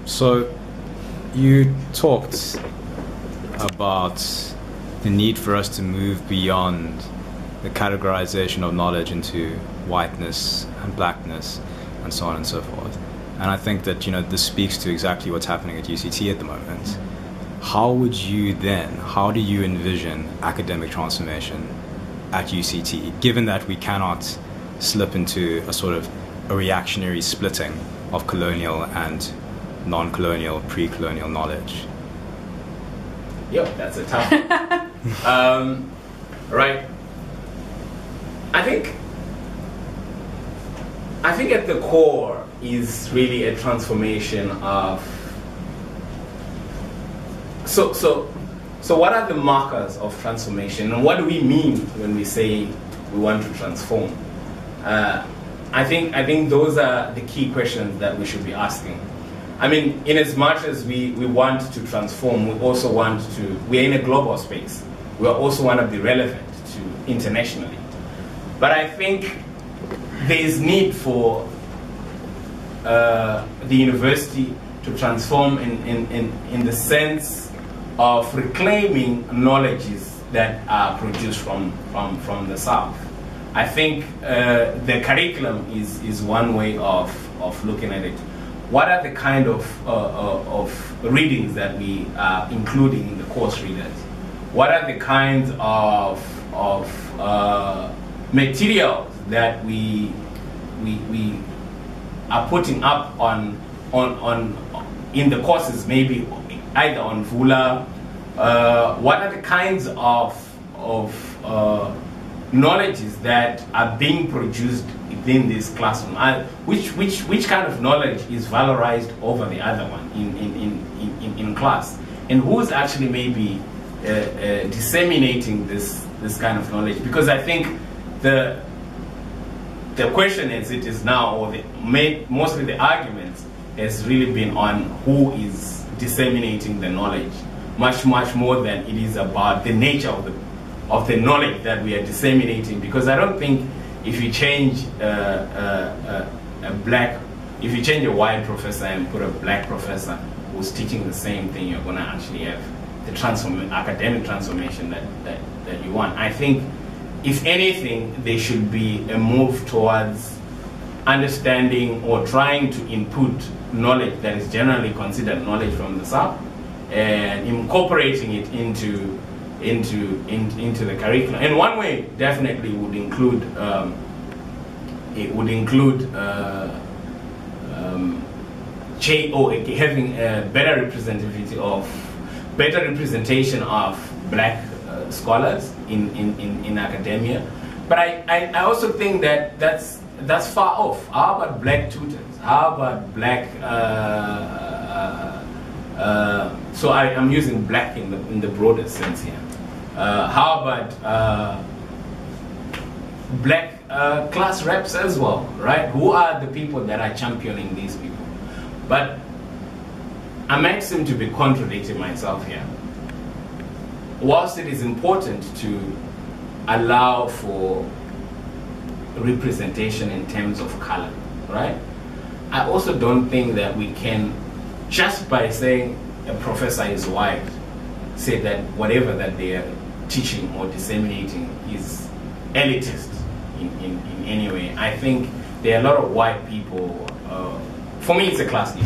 So you talked about the need for us to move beyond the categorization of knowledge into whiteness and blackness and so on and so forth. And I think that, this speaks to exactly what's happening at UCT at the moment. How do you envision academic transformation at UCT, given that we cannot slip into a sort of a reactionary splitting of colonial and non-colonial, pre-colonial knowledge? Yep, that's a tough one. Right. I think at the core is really a transformation of. So what are the markers of transformation, and what do we mean when we say we want to transform? I think those are the key questions that we should be asking. I mean, in as much as we want to transform, we also want to. We're in a global space. We also want to be relevant to internationally. But I think there is need for the university to transform in the sense of reclaiming knowledges that are produced from the South. I think the curriculum is one way of looking at it. What are the kind of readings that we are including in the course readers? What are the kinds of materials that we are putting up on in the courses, maybe either on Vula? What are the kinds of knowledges that are being produced within this classroom? Which kind of knowledge is valorized over the other one in class? And who's actually maybe disseminating this kind of knowledge? Because I think the question as it is now, or mostly the argument, has really been on who is disseminating the knowledge, much more than it is about the nature of the knowledge that we are disseminating. Because I don't think if you change if you change a white professor and put a black professor who's teaching the same thing, you're going to actually have the academic transformation that you want. I think, if anything, there should be a move towards understanding or trying to input knowledge that is generally considered knowledge from the South and incorporating it into the curriculum. And one way definitely would include having a better representation of black scholars in academia. But I also think that that's far off. How about black tutors? How about black so I'm using black in the broader sense here. How about black class reps as well, right? Who are the people that are championing these people? But I might seem to be contradicting myself here. Whilst it is important to allow for representation in terms of color, right? I also don't think that we can, just by saying a professor is white, say that whatever that they are teaching or disseminating is elitist in any way. I think there are a lot of white people. For me, it's a class issue.